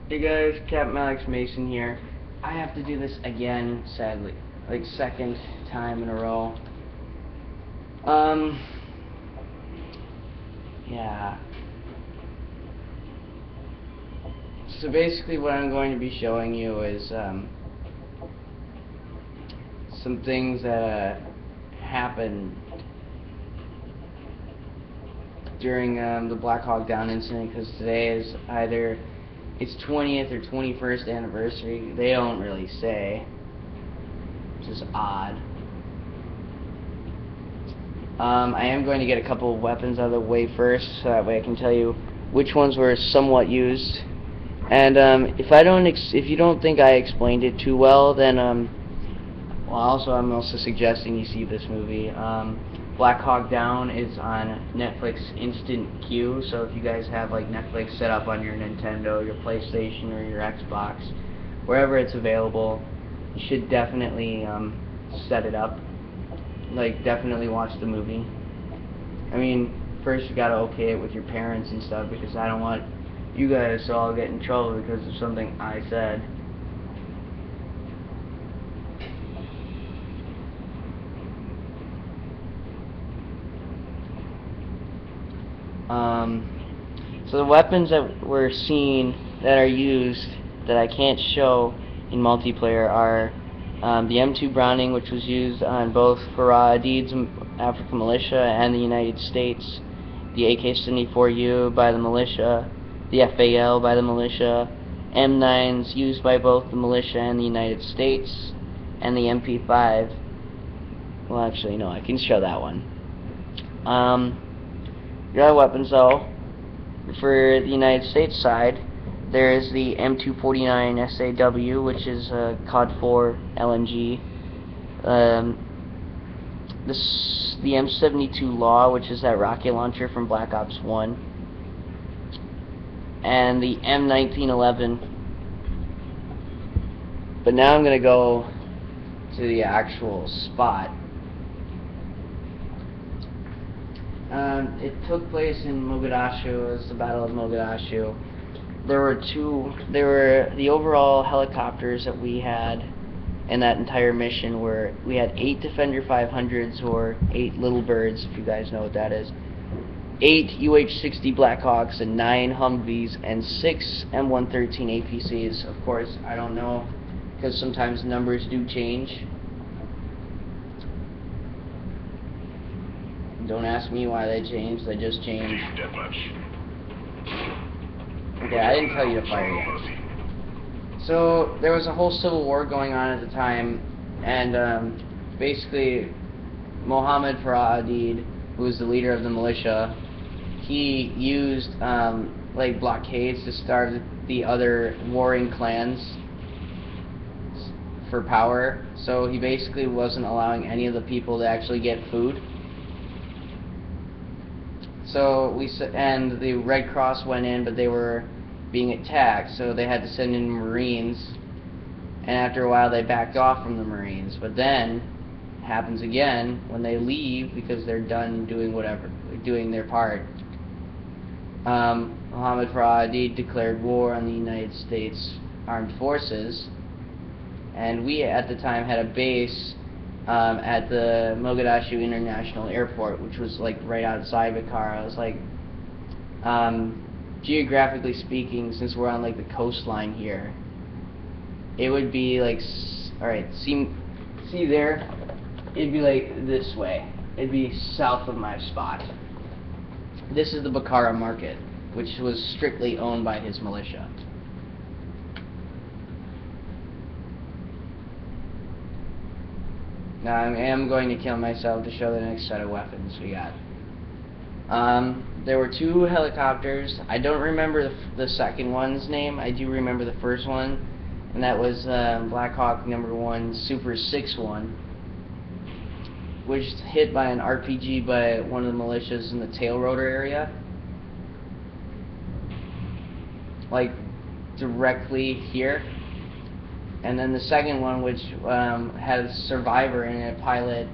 Hey guys, Captain Alex Mason here. I have to do this again, sadly. Like second time in a row. Yeah. So basically what I'm going to be showing you is some things that happened during the Black Hawk Down incident, because today is either its 20th or 21st anniversary. They don't really say, which is odd. I am going to get a couple of weapons out of the way first, so that way I can tell you which ones were somewhat used. And if you don't think I explained it too well, then well, I'm also suggesting you see this movie. Black Hawk Down is on Netflix Instant Queue, so if you guys have like Netflix set up on your Nintendo, your PlayStation, or your Xbox, wherever it's available, you should definitely set it up. Like, definitely watch the movie. I mean, first you gotta okay it with your parents and stuff, because I don't want you guys to all get in trouble because of something I said. So the weapons that we're seeing that are used that I can't show in multiplayer are the M2 Browning, which was used on both Farah Aidid's African militia and the United States, the AK-74U by the militia, the FAL by the militia, M9s used by both the militia and the United States, and the MP5. Well, actually, no, I can show that one. The other weapons, though, for the United States side, there is the M249 SAW, which is a COD 4 LMG. The M72 Law, which is that rocket launcher from Black Ops 1. And the M1911. But now I'm going to go to the actual spot. It took place in Mogadishu. It was the Battle of Mogadishu. The overall helicopters that we had in that entire mission we had 8 Defender 500s, or 8 Little Birds, if you guys know what that is, 8 UH-60 Blackhawks, and 9 Humvees, and 6 M113 APCs. Of course, I don't know, because sometimes numbers do change. Don't ask me why they changed, they just changed. Okay, I didn't tell you to fire yet. So, there was a whole civil war going on at the time, and basically, Mohammed Farah Aidid, who was the leader of the militia, he used like blockades to starve the other warring clans for power. So he basically wasn't allowing any of the people to actually get food. So and the Red Cross went in, but they were being attacked, so they had to send in Marines, and after a while they backed off from the Marines. But then it happens again when they leave because they're done doing their part. Mohammed Farah Aidid declared war on the United States Armed Forces, and we at the time had a base at the Mogadishu International Airport, which was like right outside Bukhara. It was like, geographically speaking, since we're on like the coastline here, it would be like, alright, see there? It'd be like this way. It'd be south of my spot. This is the Bukhara market, which was strictly owned by his militia. Now I am going to kill myself to show the next set of weapons we got. There were 2 helicopters. I don't remember the second one's name. I do remember the first one, and that was Black Hawk #1 Super 6-1, which was hit by an RPG by one of the militias in the tail rotor area, like directly here. And then the second one, which had a survivor in it, pilot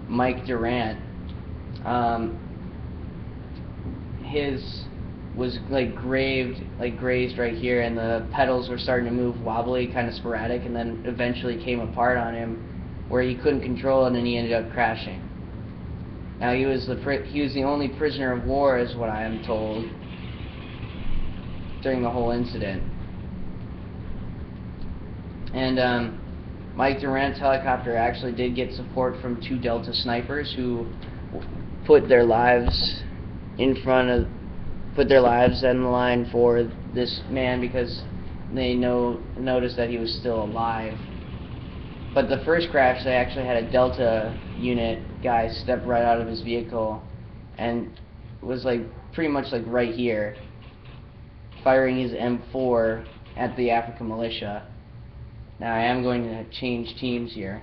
Mike Durant, his was like grazed right here, and the pedals were starting to move wobbly, kind of sporadic, and then eventually came apart on him, where he couldn't control it, and then he ended up crashing. Now he was the only prisoner of war, is what I am told, during the whole incident. And Mike Durant's helicopter actually did get support from 2 Delta snipers who put their lives on the line for this man, because they noticed that he was still alive. But the first crash, they actually had a Delta unit guy step right out of his vehicle and was like pretty much like right here, firing his M4 at the African militia. Now I am going to change teams here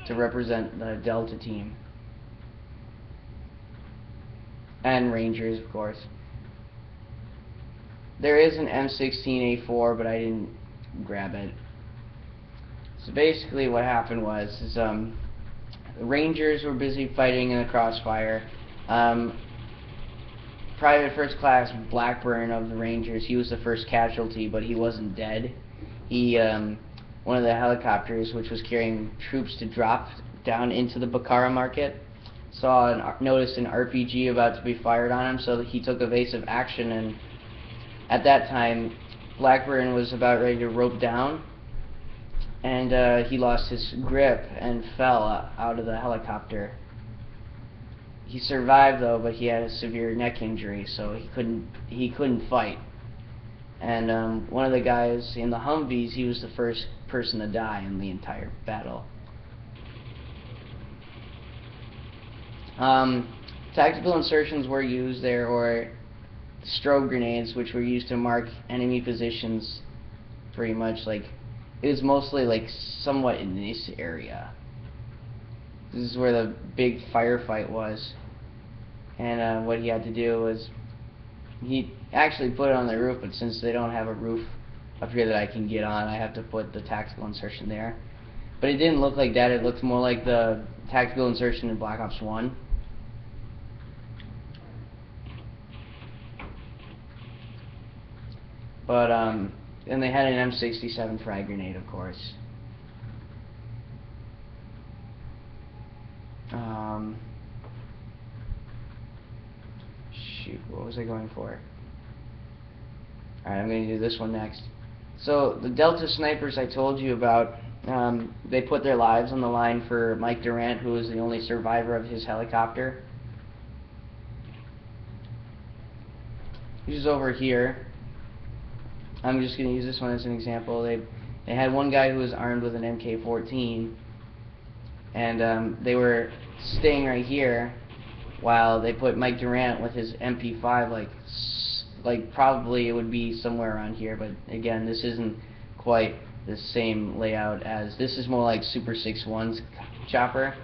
to represent the Delta team. And Rangers, of course. There is an M16A4, but I didn't grab it. So basically what happened was the Rangers were busy fighting in the crossfire. Private First Class Blackburn of the Rangers, he was the first casualty, but he wasn't dead. One of the helicopters, which was carrying troops to drop down into the Bukhara market, noticed an RPG about to be fired on him, so he took evasive action, and at that time Blackburn was about ready to rope down, and he lost his grip and fell out of the helicopter. He survived though, but he had a severe neck injury, so he couldn't fight. And one of the guys in the Humvees, he was the first person to die in the entire battle. Tactical insertions were used there, or strobe grenades, which were used to mark enemy positions. Pretty much like it was mostly like somewhat in this area. This is where the big firefight was, and what he had to do was he actually put it on the roof, but since they don't have a roof up here that I can get on, I have to put the tactical insertion there. But it didn't look like that. It looked more like the tactical insertion in Black Ops 1. But and they had an M67 frag grenade, of course. Shoot, what was I going for? Alright, I'm going to do this one next. So, the Delta snipers I told you about, they put their lives on the line for Mike Durant, who was the only survivor of his helicopter. He's over here. I'm just going to use this one as an example. They had one guy who was armed with an MK14, and they were staying right here while they put Mike Durant with his MP5, like probably it would be somewhere around here, but again, this isn't quite the same layout as, this is more like Super 6-1's chopper,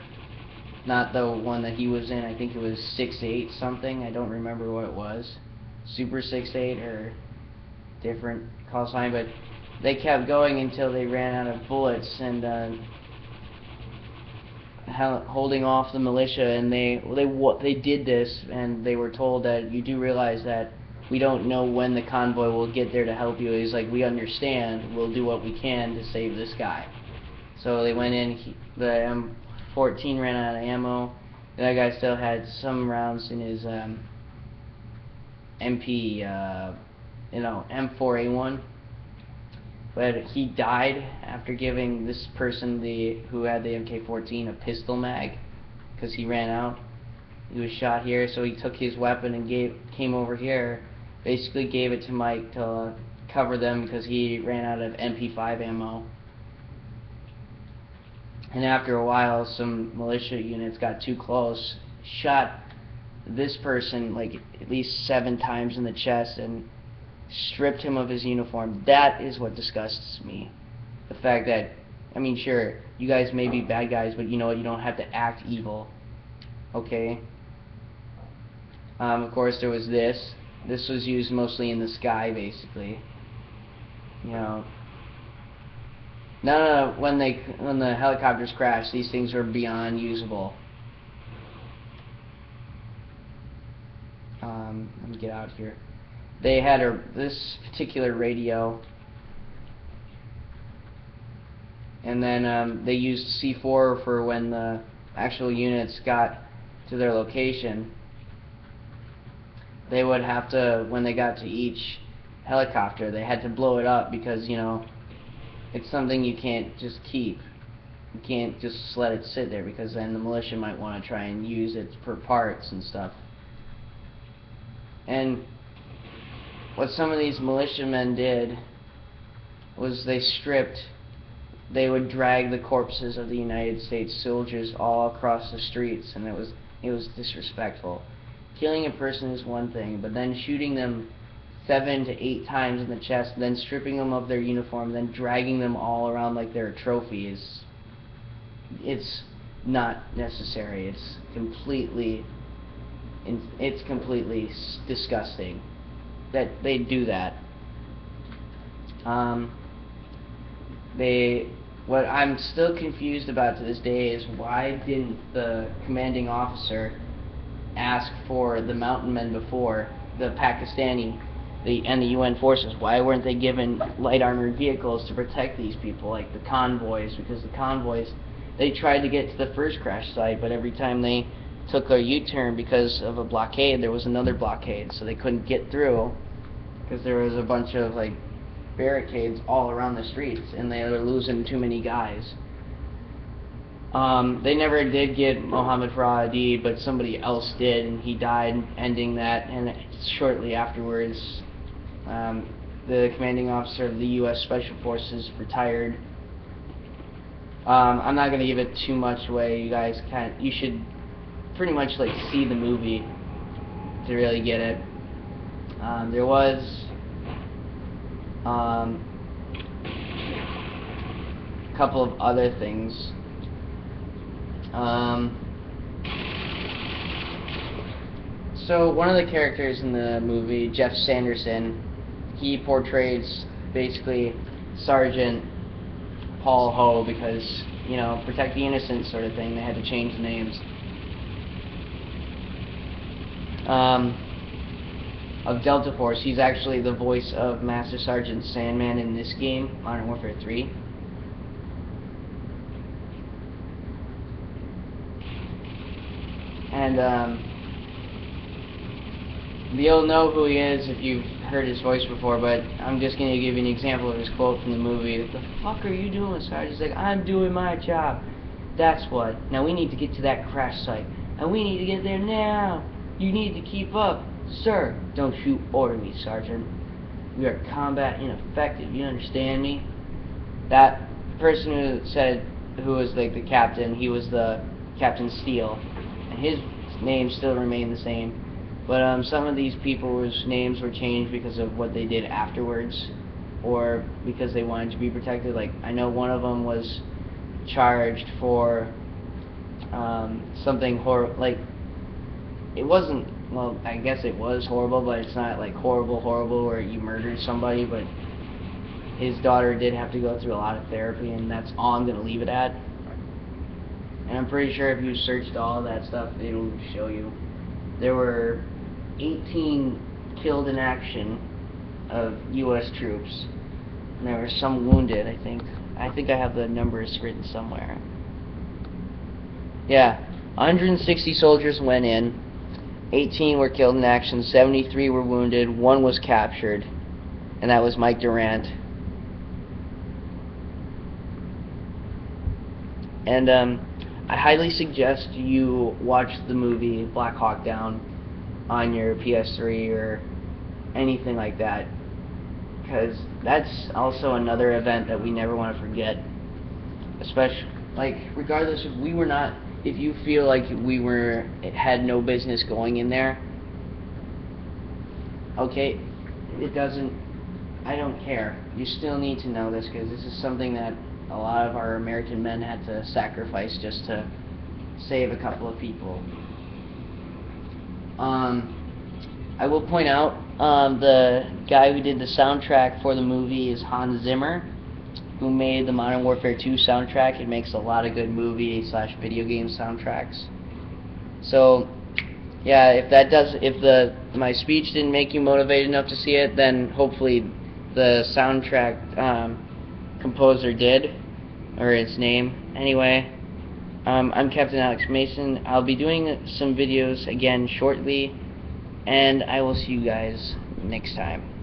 not the one that he was in. I think it was 6-8 something, I don't remember what it was, Super 6-8 or different call sign, but they kept going until they ran out of bullets, and holding off the militia, and they did this, and they were told that you do realize that we don't know when the convoy will get there to help you. He's like, we understand, we'll do what we can to save this guy. So they went in, the M14 ran out of ammo, that guy still had some rounds in his M4A1, but he died after giving this person who had the MK14 a pistol mag, because he ran out. He was shot here, so he took his weapon and came over here, basically gave it to Mike to cover them because he ran out of MP5 ammo. And after a while, some militia units got too close, shot this person like at least 7 times in the chest, and stripped him of his uniform. That is what disgusts me. The fact that, I mean, sure, you guys may be bad guys, but you know what, you don't have to act evil. Okay? Of course, there was this. This was used mostly in the sky, basically. You know, when the helicopters crashed, these things were beyond usable. let me get out here. They had this particular radio, and then they used C4 for when the actual units got to their location. They would have to, when they got to each helicopter, they had to blow it up because, you know, it's something you can't just keep. You can't just let it sit there because then the militia might want to try and use it for parts and stuff. And what some of these militiamen did was they would drag the corpses of the United States soldiers all across the streets, and it was disrespectful. Killing a person is one thing, but then shooting them 7 to 8 times in the chest, then stripping them of their uniform, then dragging them all around like they're a trophy it's not necessary. It's completely disgusting that they do that. What I'm still confused about to this day is why didn't the commanding officer ask for the mountain men before, the Pakistani and the UN forces? Why weren't they given light armored vehicles to protect these people, like the convoys? Because the convoys, they tried to get to the first crash site, but every time they took a U-turn because of a blockade, there was another blockade, so they couldn't get through because there was a bunch of like barricades all around the streets, and they were losing too many guys. They never did get Mohammed Farah, but somebody else did, and he died, ending that. And shortly afterwards, the commanding officer of the U.S. Special Forces retired. I'm not going to give it too much away. You should pretty much like see the movie to really get it. There was a couple of other things. So one of the characters in the movie, Jeff Sanderson, he portrays basically Sergeant Paul Ho because, you know, protect the innocent sort of thing. They had to change the names. Of Delta Force, he's actually the voice of Master Sergeant Sandman in this game, Modern Warfare 3. And you'll know who he is if you've heard his voice before, but I'm just going to give you an example of his quote from the movie. What the fuck are you doing, Sergeant? He's like, I'm doing my job. That's what. Now we need to get to that crash site. And we need to get there now. You need to keep up. Sir, don't you order me, Sergeant. We are combat ineffective. You understand me? That person who was like the captain, he was the Captain Steele. And his name still remained the same. But some of these people's names were changed because of what they did afterwards, or because they wanted to be protected. Like, I know one of them was charged for something horrible. Like, it wasn't, well, I guess it was horrible, but it's not like horrible where you murdered somebody. But his daughter did have to go through a lot of therapy, and that's all I'm going to leave it at. And I'm pretty sure if you searched all of that stuff, it'll show you. There were 18 killed in action of U.S. troops, and there were some wounded, I think. I think I have the numbers written somewhere. Yeah, 160 soldiers went in, 18 were killed in action, 73 were wounded, 1 was captured, and that was Mike Durant. And I highly suggest you watch the movie Black Hawk Down on your PS3 or anything like that, because that's also another event that we never want to forget. Especially, like, regardless if we were not, if you feel like it had no business going in there, okay, I don't care. You still need to know this, because this is something that a lot of our American men had to sacrifice just to save a couple of people. I will point out, the guy who did the soundtrack for the movie is Hans Zimmer, who made the Modern Warfare 2 soundtrack. It makes a lot of good movie/video game soundtracks. So, yeah, if my speech didn't make you motivated enough to see it, then hopefully the soundtrack composer did, or his name. Anyway, I'm Captain Alex Mason. I'll be doing some videos again shortly, and I will see you guys next time.